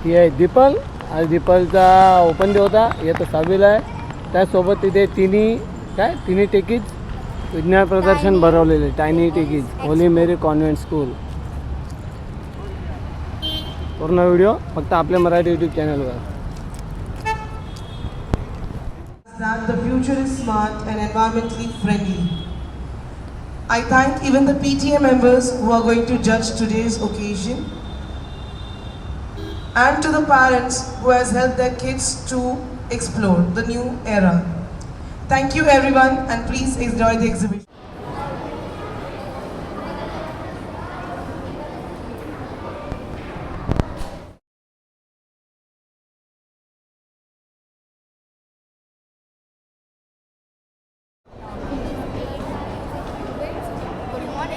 ही आहे दीपल आणि दीपलचा open day होता. येतो 6वीला आहे. त्यासोबत तिथे तिन्ही टेकीज विज्ञान प्रदर्शन भरवलेले. टायनी टेकीज होली मेरी कॉन्व्हेंट स्कूल. पूर्ण व्हिडिओ फक्त आपल्या मराठी यूट्यूब चॅनलवर. That the future is smart and environmentally friendly. I thank even the PTA members who are going to judge today's occasion, and to the parents who has helped their kids to explore the new era. Thank you everyone, and please enjoy the exhibition.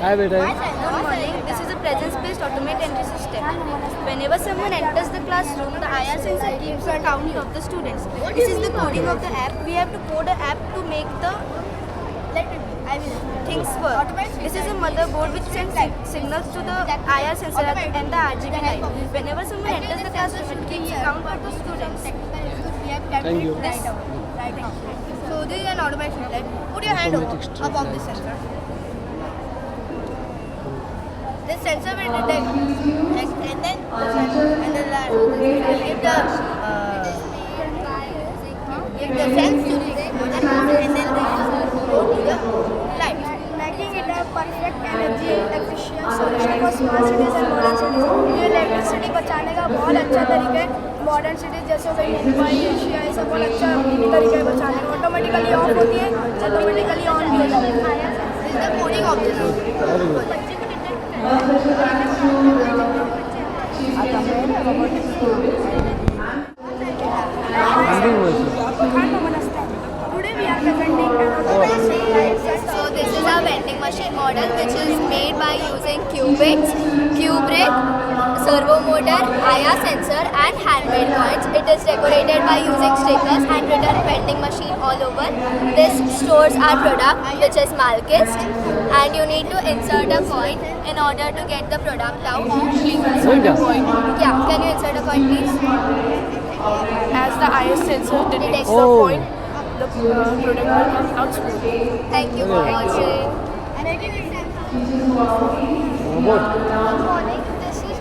काय बेटा Good morning. This is a presence-based automated entry system. Whenever someone enters the classroom, the IR sensor keeps a count of the students. This is the coding of the app. We have to code an app to make the things work. This is a motherboard which sends signals to the IR sensor and the RGB light. Whenever someone enters the classroom, it keeps a count of the students. Thank you. So this is an automatic light. Put your hand above the sensor. This sensor will detect and then if the sense to the and then go to the light. Making it a perfect energy efficient solution for smart cities and modern cities. ये electricity बचाने का बहुत अच्छा तरीका है. Modern cities जैसे भाई Mumbai Asia ये सब बहुत अच्छा तरीका है बचाने का. ऑटोमेटिकली ऑफ होती है, ऑटोमेटिकली ऑन भी हो जाती है. This is the coding of this. Today we are presenting So this is a vending machine model which is made by using qubits, Q-brick, servo motor, IR sensor and handmade coins. It is decorated by using stickers and written vending machine all over. This stores our product which is Malkist, and you need to insert a coin in order to get the product out. Yeah, can you insert a coin please? as the IS sensor detects the Oh. point, the product will come out smoothly. Thank you for watching. Robot. Good morning. This is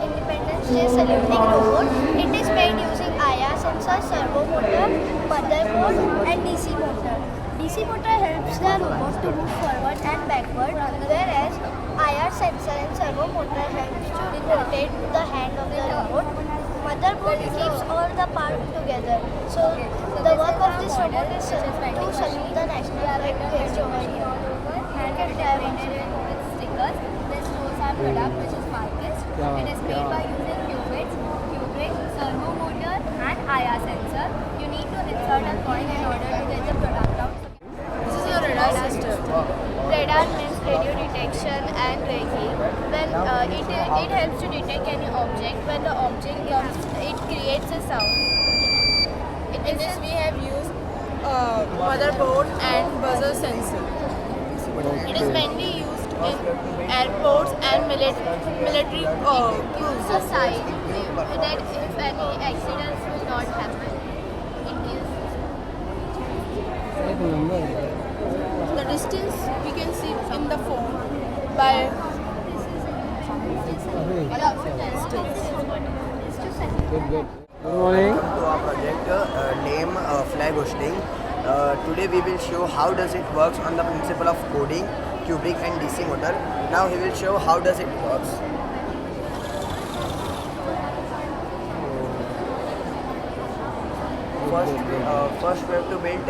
Independence Day saluting robot. It is made using IR sensor, servo motor, motherboard, and DC motor. DC motor helps the robot to move forward and backward, whereas IR sensor and servo motor helps to rotate the hand of the robot. Motherboard keeps all the parts together. So the work of this robot is to salute the national flag placed over here. With stickers. This shows our product which is Malkist. It is made by using qubits, Q-brick, servo motor and IR sensor. You need to insert a coin in order to get the product out. This is your radar system. Radar means radio detection and tracking. When it helps to detect any object. When the object comes, it creates a sound. In this we have used motherboard and buzzer sensor. It is mainly used in airports and military Gives a sign that if any accidents will not happen. It gives. एक number. the distance we can see in the phone by Good, good. Good morning. To our project name flag hosting. Today we will show how does it works on the principle of coding, cubic and DC motor. Now he will show how does it works. First we have to build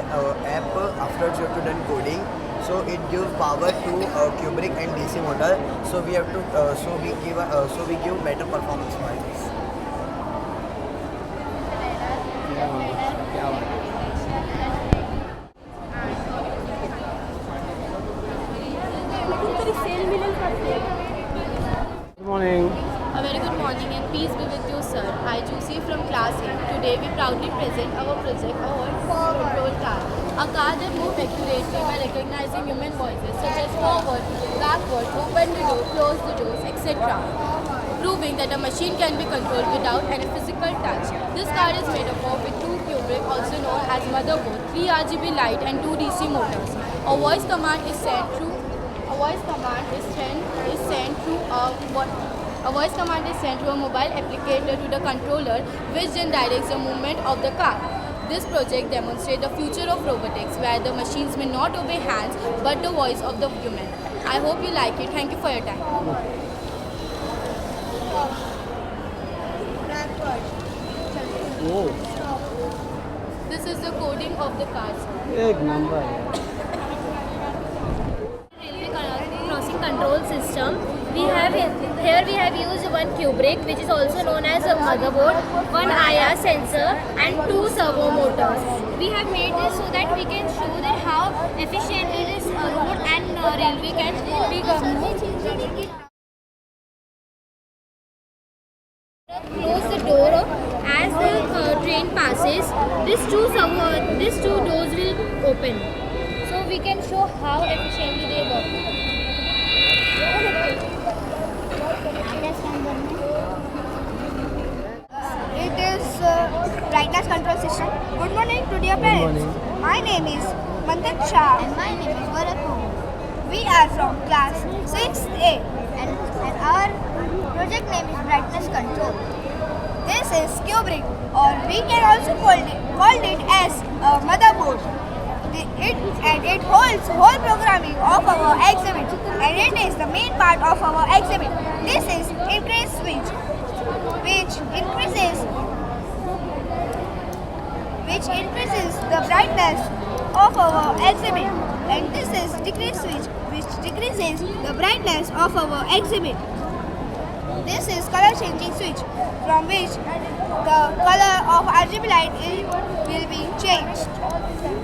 app. Afterwards we have to done coding. So it gives power to cubic and DC motor. So we have to so we give better performance for this. Good morning. a very good morning and peace be with you, sir. I Juicy from class 8. Today we proudly present our project, our control car. A car that moves accurately by recognizing human voices such as forward, backward, open the door, close the doors, etc. proving that a machine can be controlled without any physical touch. This card is made up of with 2 Kubrick, also known as motherboard, 3 RGB light and 2 DC motors. A voice command is sent through a mobile applicator to the controller, which then directs the movement of the car. This project demonstrates the future of robotics, where the machines may not obey hands but the voice of the human. I hope you like it. Thank you for your time. Oh, This is the coding of the cars. एक number है. Railway crossing control system. We have used one Kubrick, which is also known as a motherboard, one IR sensor, and 2 servo motors. We have made this so that we can show that how efficiently this road and railway can be moved. Close the door as the train passes. These two doors will open, so we can show how efficiently they work. It is brightness control system. Good morning to dear parents. My name is Mantan Shah. And my name is Varapu. We are from class 6A. And our project name is brightness control. This is Kubrick, or we can also call it as a motherboard. It holds whole programming of our exhibit, and it is the main part of our exhibit. This is increase switch, which increases the brightness of our exhibit, and this is decrease switch, which decreases the brightness of our exhibit. This is color changing switch, from which the color of RGB light will be changed.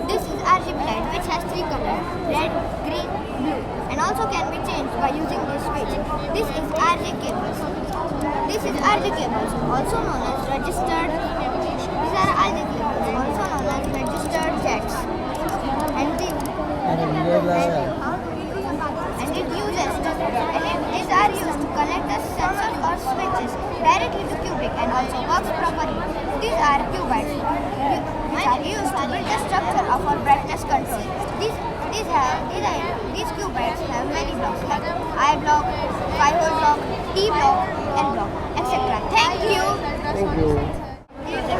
This is RGB light, which has 3 colors: red, green, blue, and also can be changed by using this switch. This is RJ cables. Also known as registered. These are RJ cables, also known as registered jets. And these are used to connect the sensors or switches directly to Kubrick and also works properly. These are qubits, which are used to build the structure of our brightness control. These qubits have many blocks like I block, 5-hole block, T block, L block, etc. Thank you. Thank you.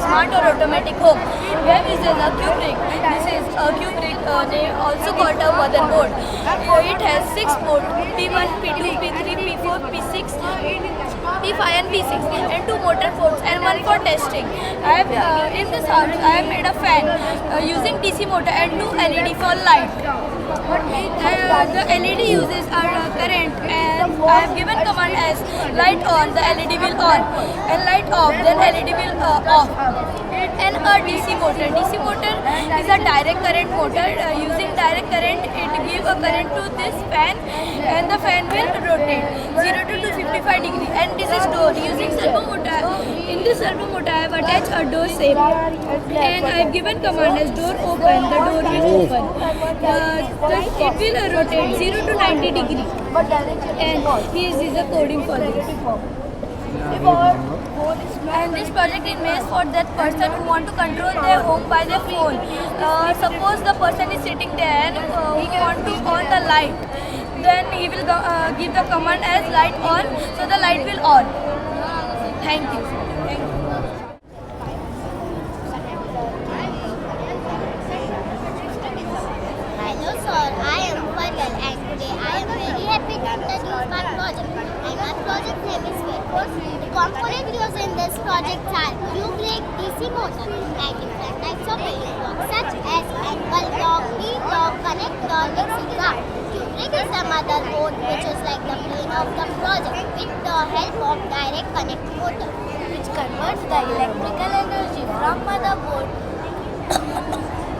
Smart or automatic home. Where is a Kubrick? This is a Kubrick, they also called a motherboard. It has 6 ports, P1, P2, P3, P4, P6, P5 and P6, and 2 motor ports and 1 for testing. In this house I have made a fan using DC motor and 2 LED for light. The LED uses our current, and I have given command as light on, the LED will on, and light off, then LED will off. And a DC motor. DC motor is a direct current motor. Using direct current, it gives a current to this fan, and the fan will rotate 0 to 255 degree. And this is door. Using servo motor, in this servo motor I have attached a door shape, and I have given command as door open. The door will open. It will rotate 0 to 90 degree. And here is the coding for this. And this project is made for that person who want to control their home by their phone. Suppose the person is sitting there and he want to on the light, then he will give the command as light on, so the light will on. Thank you. Hello sir, I am Pargal and today I am very happy to introduce my project. And my project name is Wayforce. The components used in this project are Kubrick, DC motor, and different types of building blocks such as angle block, T-block, connector, mixing card. Kubrick is the motherboard, which is like the brain of the project with the help of direct connect motor, which converts the electrical energy from motherboard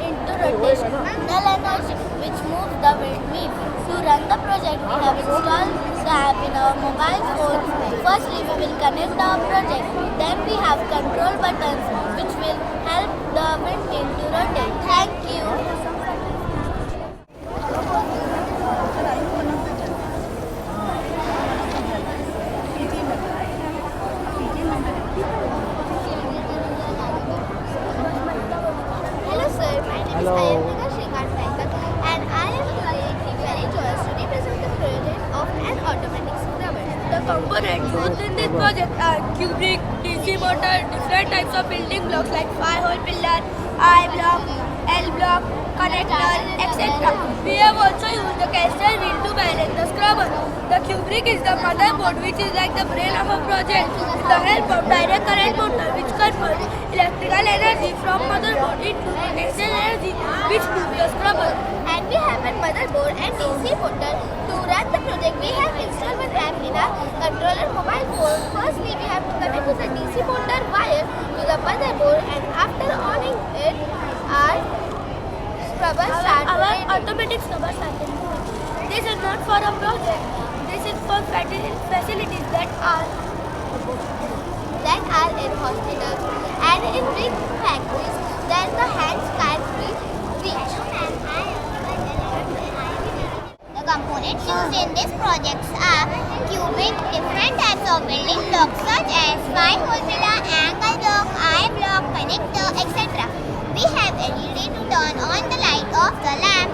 into rotational energy, which moves the wheel. To run the project, we have installed the app in our mobile phones. Firstly, we will connect our project. Then we have control buttons, which will help the wind to rotate. Thank you. components used in this project are cubic, DC motor, different types of building blocks like 5-hole pillar, I block, L block, connector, etc. We have also used the caster wheel to balance the scrubber. The cubic is the motherboard which is like the brain of a project with the help of direct current motor which converts electrical energy from motherboard into potential energy which moves the scrubber. And we have a motherboard and DC motor. To run the project, we have installed one app in a controller mobile phone. Firstly, we have to connect to the DC motor wire to the motherboard, and after owning it, our scrubber starts Our running. automatic scrubber started. This is not for a project. This is for facilities that are in hospitals and in big factories that the hands can't reach. The components used in these projects are cubic, different types of building blocks such as 5-hole pillar, angle block, I block, connector, etc. We have LED to turn on the light of the lamp.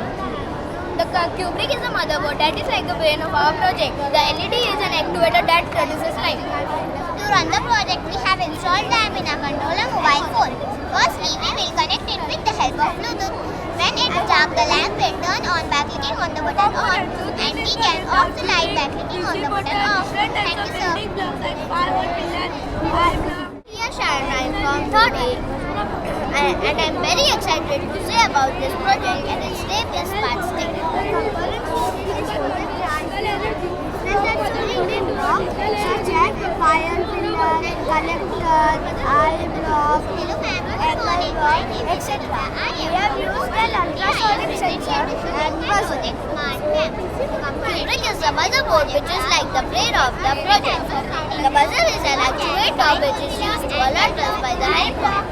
The cubic is the motherboard that is like the brain of our project. The LED is an actuator that produces light. To run the project, we have installed lamp in a controller mobile phone. Firstly, we will connect it with the help of Bluetooth. When it is dark, the lamp will turn on by clicking on the button on, and we can off the light by clicking on the button off. Thank you, sir. Here Sharon, I am from 3rd A and I am very excited to say about this project and its name is Smart Stick. Such as fire pillar, collector, eye block, angle block, etc. We have used an ultrasonic sensor and buzzer. Cubic is the motherboard which is like the brain of the project. The buzzer is an actuator which is used to alert us by the help of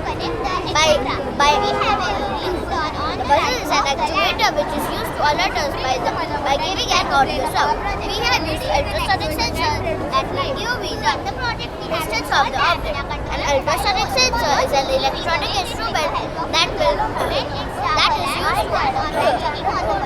The buzzer is an actuator which is used to alert us by giving an audio sound. We have used ultrasonic sensor that will give the distance of the object. An ultrasonic sensor is an electronic instrument that is used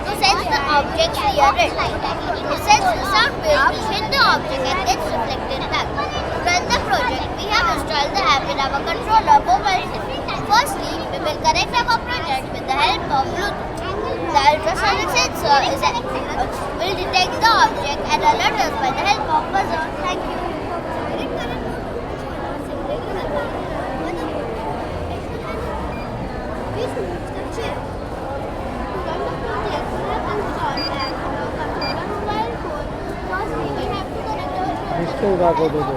to sense the objects near it. It sends the sound waves which hit the object and gets reflected back. To run the project, we have installed the app in our controller mobile phone. Firstly, we will connect our project with the help of Bluetooth. The ultrasonic sensor will detect the object and alert us by the help of buzzer. Thank you. Distance दाखवतो तो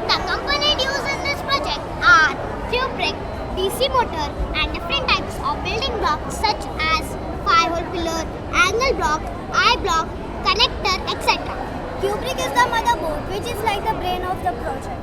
The components used in this project are cubic, DC motor, and different types of building blocks such as 5-hole pillar, angle block, I block, connector, etc. Cubic is the motherboard, which is like the brain of the project.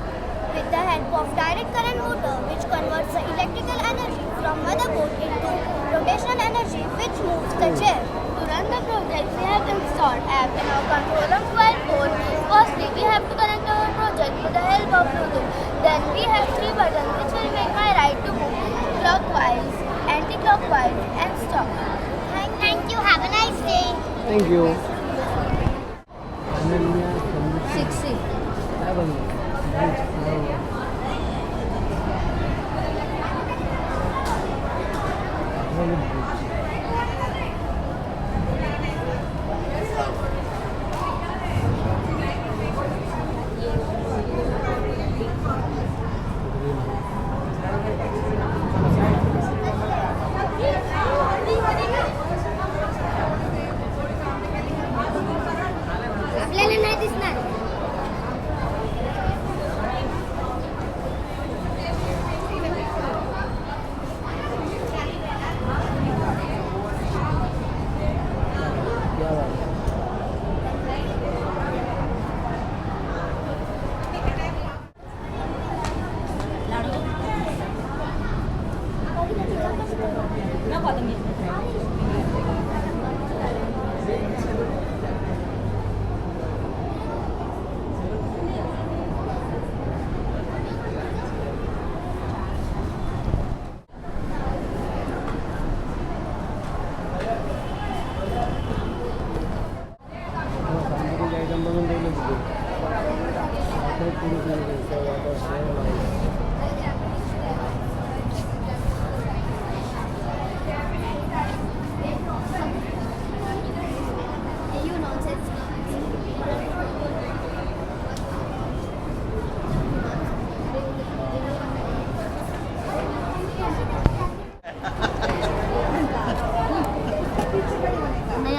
With the help of direct current motor, which converts the electrical energy from motherboard into rotational energy, which moves the chair. To run the project, we have installed app in our controller mobile phone. Firstly, we have to connect our project with the help of Bluetooth. Then we have 3 buttons which will make my ride to move clockwise, anti-clockwise and stop. Thank you. Have a nice day. Thank you 6C. काय बनवलं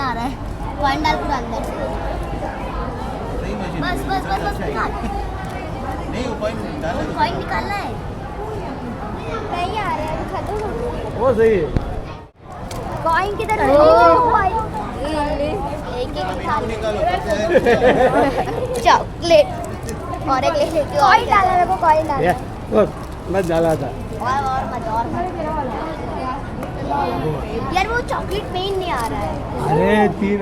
आ रहा है. Coin डाल पूरा अंदर से. बस बस बस बस निकाल. कॉइन निकालना है. नहीं आ रहा है. खत्म हो गया. वो सही है. कॉइन किधर है? एक एक चॉकलेट और एक लेके कॉइन डाला. मेरे को कॉइन डाला. ये बस डाला था. और मत यार वो चॉकलेट पेन नहीं आ रहा है. अरे 3